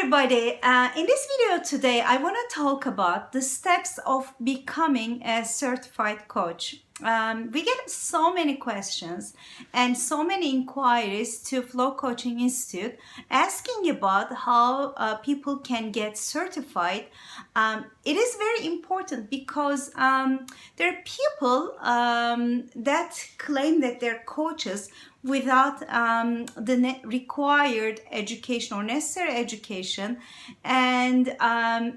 everybody. In this video today, I want to talk about the steps of becoming a certified coach. We get so many questions and so many inquiries to Flow Coaching Institute asking about how people can get certified. It is very important because there are people that claim that they're coaches without the required education or necessary education, and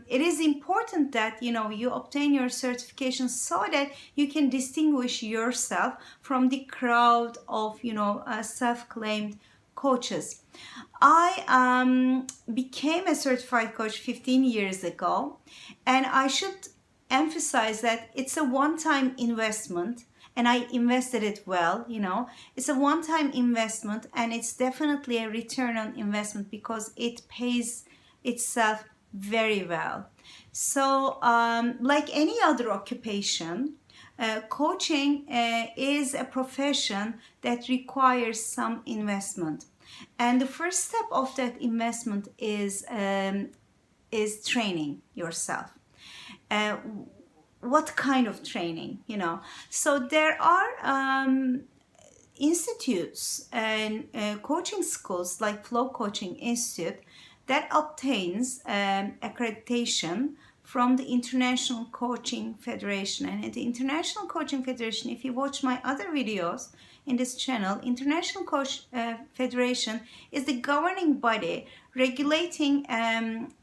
it is important that you obtain your certification so that you can distinguish yourself from the crowd of self-claimed coaches. I became a certified coach 15 years ago, and I should emphasize that it's a one-time investment. And I invested it well, It's a one-time investment, and it's definitely a return on investment because it pays itself very well. So, like any other occupation, coaching is a profession that requires some investment. And the first step of that investment is training yourself. What kind of training, So there are institutes and coaching schools like Flow Coaching Institute that obtains accreditation from the International Coaching Federation. And at the International Coaching Federation, if you watch my other videos in this channel, International Coach Federation is the governing body regulating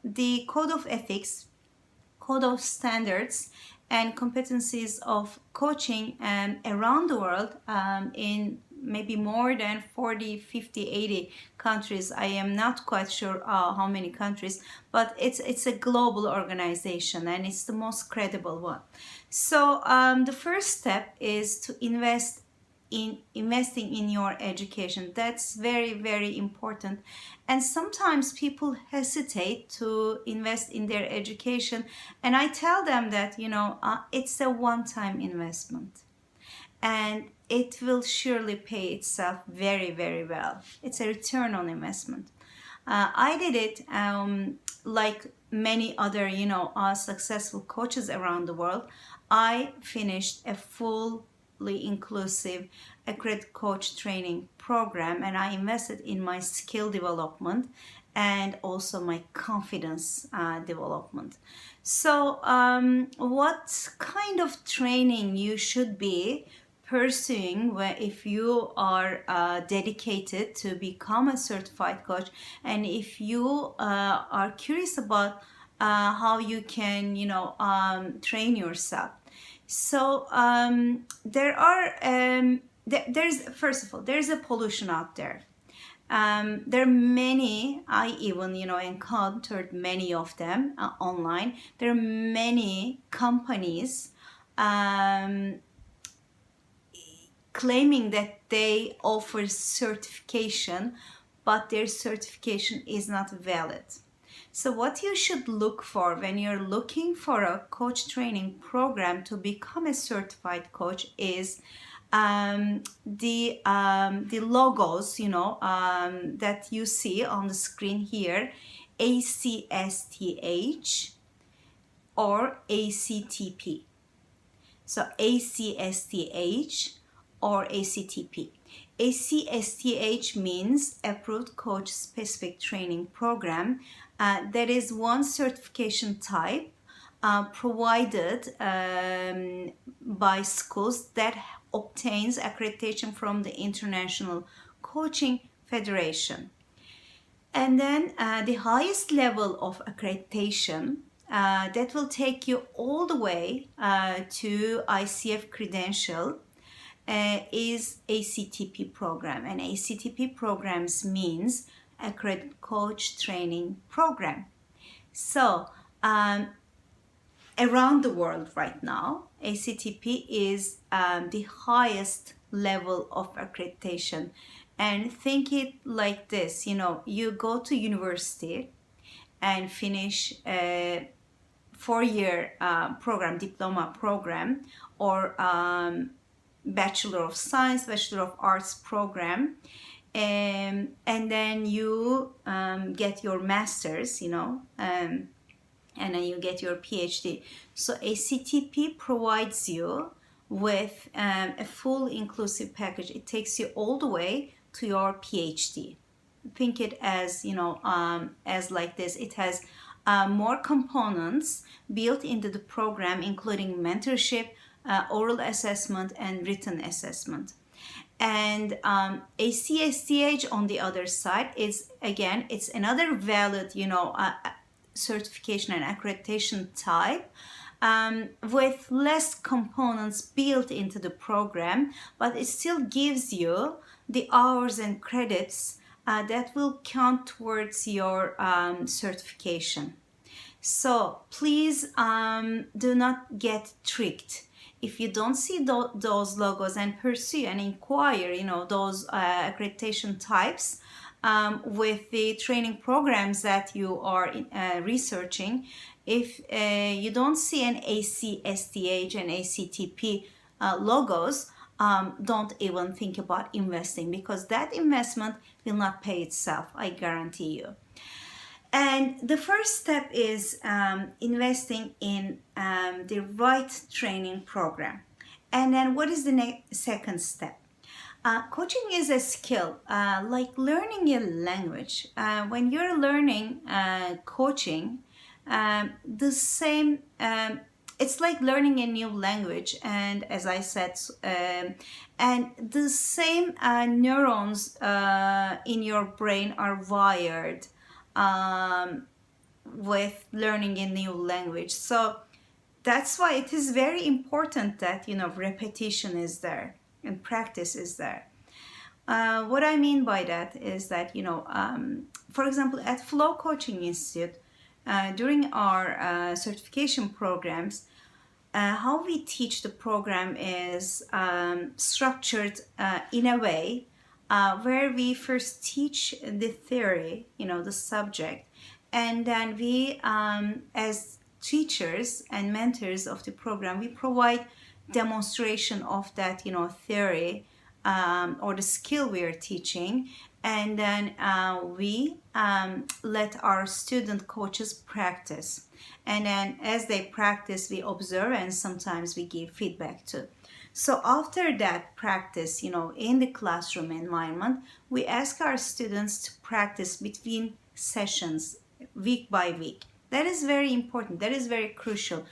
the code of ethics, code of standards, and competencies of coaching around the world in maybe more than 40, 50, 80 countries. I am not quite sure how many countries, but it's a global organization and it's the most credible one. So the first step is to investing in your education. That's very, very important. And sometimes people hesitate to invest in their education, and I tell them that it's a one-time investment and it will surely pay itself very, very well. It's a return on investment. I did it like many other successful coaches around the world. I finished a full inclusive accredited coach training program, and I invested in my skill development and also my confidence development. So what kind of training you should be pursuing if you are dedicated to become a certified coach, and if you are curious about how you can train yourself. So there's a pollution out there. There are many, I even encountered many of them online. There are many companies claiming that they offer certification, but their certification is not valid. So what you should look for when you're looking for a coach training program to become a certified coach is the logos, that you see on the screen here, ACSTH or ACTP. So ACSTH or ACTP. ACSTH means Approved Coach Specific Training Program. That is one certification type provided by schools that obtains accreditation from the International Coaching Federation. And then the highest level of accreditation that will take you all the way to ICF credential is ACTP program. And ACTP programs means Accredited Coach Training Program. So around the world right now, ACTP is the highest level of accreditation. And think it like this, you go to university and finish a 4-year program, diploma program, or Bachelor of Science, Bachelor of Arts program, and then you get your master's, and then you get your PhD. So ACTP provides you with a full inclusive package. It takes you all the way to your PhD. Think it as, as like this. It has more components built into the program, including mentorship, oral assessment, and written assessment. And ACSTH on the other side is, again, it's another valid, certification and accreditation type, with less components built into the program, but it still gives you the hours and credits that will count towards your certification. So please do not get tricked. If you don't see those logos and pursue and inquire, those accreditation types with the training programs that you are researching, if you don't see an ACSTH and ACTP logos, don't even think about investing, because that investment will not pay itself, I guarantee you. And the first step is investing in the right training program. And then what is the second step? Coaching is a skill, like learning a language. When you're learning coaching, the same, it's like learning a new language. And as I said, and the same neurons in your brain are wired with learning a new language. So that's why it is very important that, repetition is there and practice is there. What I mean by that is that, for example, at Flow Coaching Institute, during our certification programs, how we teach the program is structured in a way where we first teach the theory, the subject, and then we, as teachers and mentors of the program, we provide demonstration of that, theory or the skill we are teaching, and then we let our student coaches practice. And then as they practice, we observe, and sometimes we give feedback too. So after that practice, in the classroom environment, we ask our students to practice between sessions, week by week. That is very important. That is very crucial.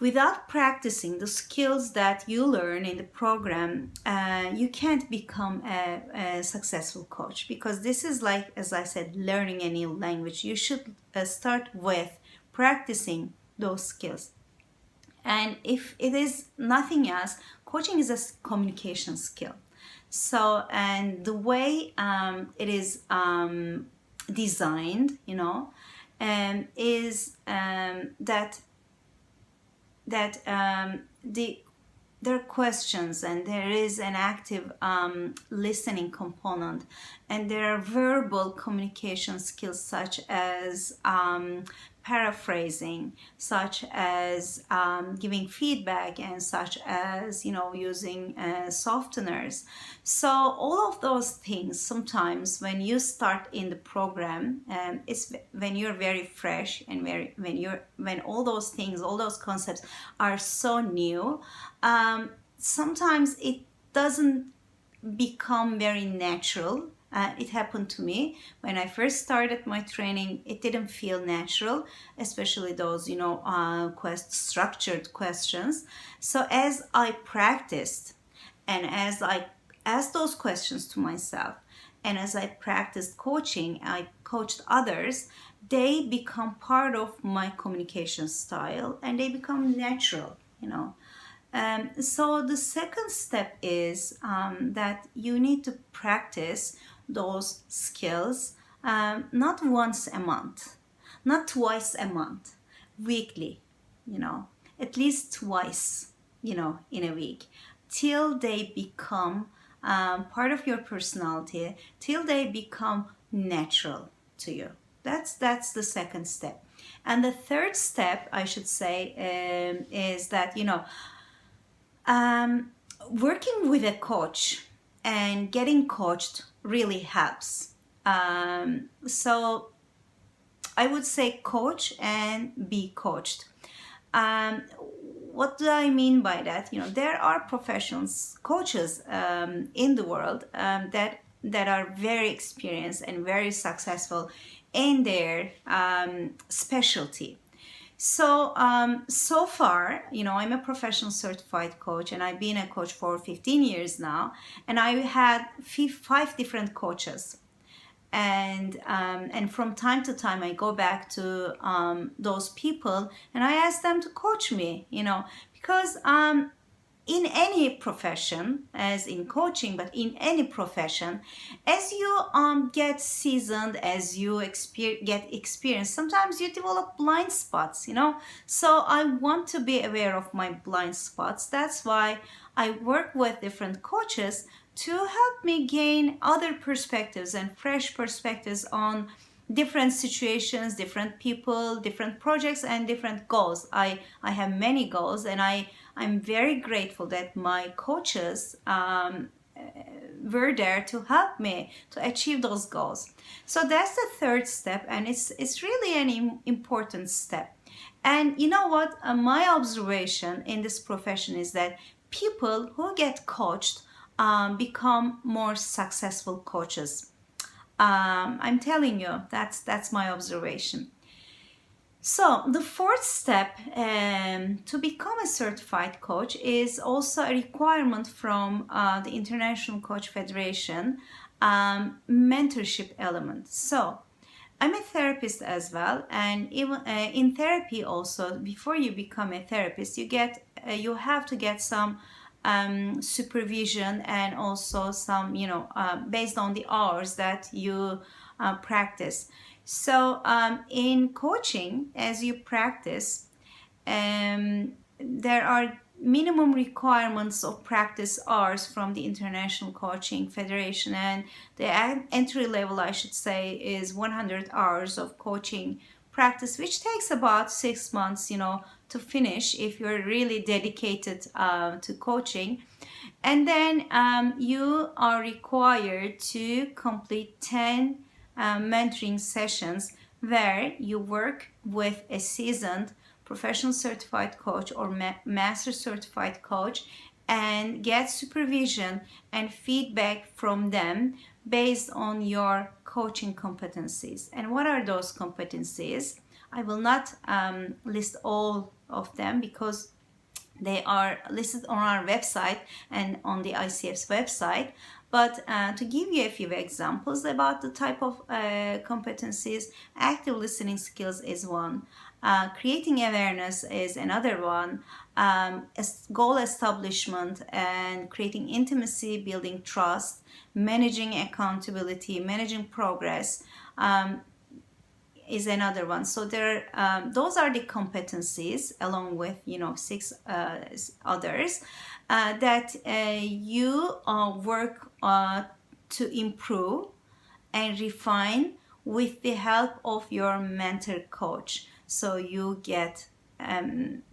Without practicing the skills that you learn in the program, you can't become a successful coach, because this is like, as I said, learning a new language. You should start with practicing those skills. And if it is nothing else, coaching is a communication skill. So, and the way it is designed, is that there are questions, and there is an active listening component, and there are verbal communication skills such as paraphrasing, such as giving feedback, and such as using softeners. So all of those things, sometimes when you start in the program, it's when you're very fresh and when all those things, all those concepts are so new, sometimes it doesn't become very natural. It happened to me when I first started my training. It didn't feel natural, especially those structured questions. So as I practiced, and as I asked those questions to myself, and as I practiced coaching, I coached others, they become part of my communication style, and they become natural. So the second step is that you need to practice those skills not once a month, not twice a month, weekly, at least twice, in a week, till they become part of your personality, till they become natural to you. That's the second step. And the third step, I should say, is that, working with a coach and getting coached really helps. So I would say coach and be coached. What do I mean by that? There are professionals, coaches in the world that are very experienced and very successful in their specialty. So, so far, I'm a professional certified coach, and I've been a coach for 15 years now, and I had five different coaches. And from time to time I go back to those people and I ask them to coach me, because in any profession, as in coaching, but in any profession, as you get seasoned, as you get experience, sometimes you develop blind spots, so I want to be aware of my blind spots. That's why I work with different coaches to help me gain other perspectives and fresh perspectives on different situations, different people, different projects, and different goals. I have many goals, and I'm very grateful that my coaches were there to help me to achieve those goals. So that's the third step, and it's really an important step. And you know what? My observation in this profession is that people who get coached become more successful coaches. I'm telling you, that's my observation. So the fourth step to become a certified coach is also a requirement from the International Coach Federation, mentorship element. So I'm a therapist as well, and even in therapy also, before you become a therapist, you have to get some supervision, and also some, based on the hours that you practice. So in coaching, as you practice, there are minimum requirements of practice hours from the International Coaching Federation, and the entry level, I should say, is 100 hours of coaching practice, which takes about 6 months, to finish if you're really dedicated to coaching. And then you are required to complete 10 mentoring sessions where you work with a seasoned professional certified coach or master certified coach and get supervision and feedback from them based on your coaching competencies. And what are those competencies? I will not list all of them because they are listed on our website and on the ICF's website. But to give you a few examples about the type of competencies, active listening skills is one. Creating awareness is another one. Goal establishment and creating intimacy, building trust, managing accountability, managing progress, is another one. So those are the competencies, along with 6 others that you work to improve and refine with the help of your mentor coach. So you get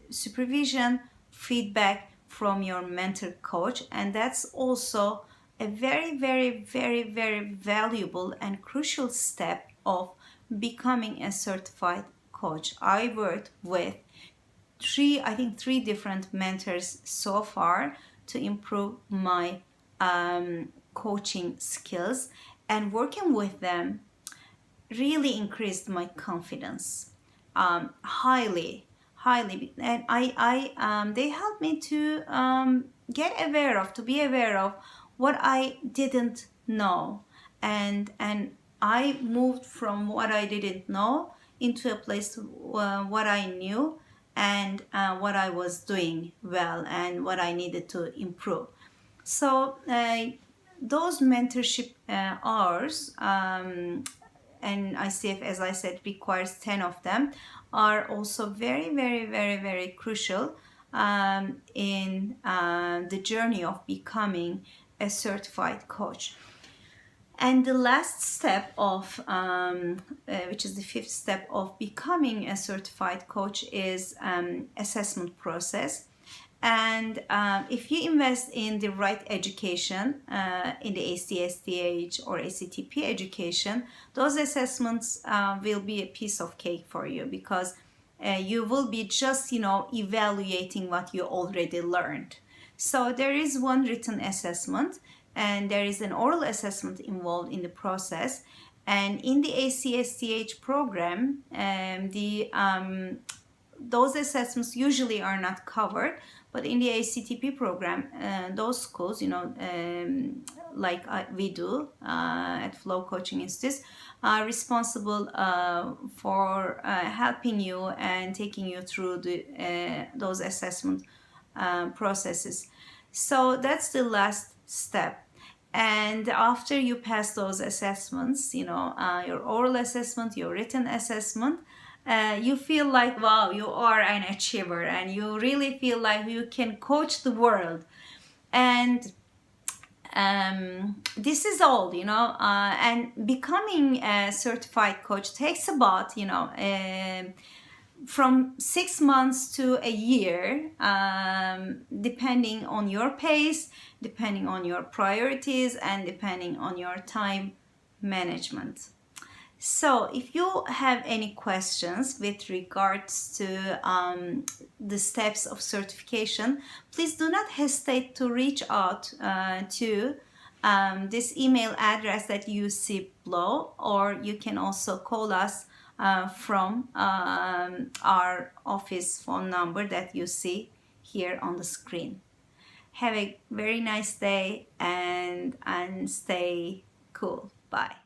supervision, feedback from your mentor coach, and that's also a very, very, very, very valuable and crucial step of becoming a certified coach. I worked with three different mentors so far to improve my coaching skills, and working with them really increased my confidence highly, and they helped me to be aware of what I didn't know, and I moved from what I didn't know into a place what I knew, and what I was doing well and what I needed to improve. So those mentorship hours, and ICF, as I said, requires 10 of them, are also very, very, very, very crucial in the journey of becoming a certified coach. And the last step of, which is the fifth step of becoming a certified coach, is assessment process. And if you invest in the right education, in the ACSTH or ACTP education, those assessments will be a piece of cake for you, because you will be just, evaluating what you already learned. So there is one written assessment, and there is an oral assessment involved in the process. And in the ACSTH program, those assessments usually are not covered, but in the ACTP program, those schools, like we do at Flow Coaching Institute, are responsible for helping you and taking you through those assessment processes. So that's the last step. And after you pass those assessments, your oral assessment, your written assessment, you feel like, wow, you are an achiever, and you really feel like you can coach the world. And this is all, and becoming a certified coach takes about, from 6 months to a year, depending on your pace, depending on your priorities, and depending on your time management. So if you have any questions with regards to the steps of certification, please do not hesitate to reach out to this email address that you see below, or you can also call us from our office phone number that you see here on the screen. Have a very nice day, and stay cool. Bye.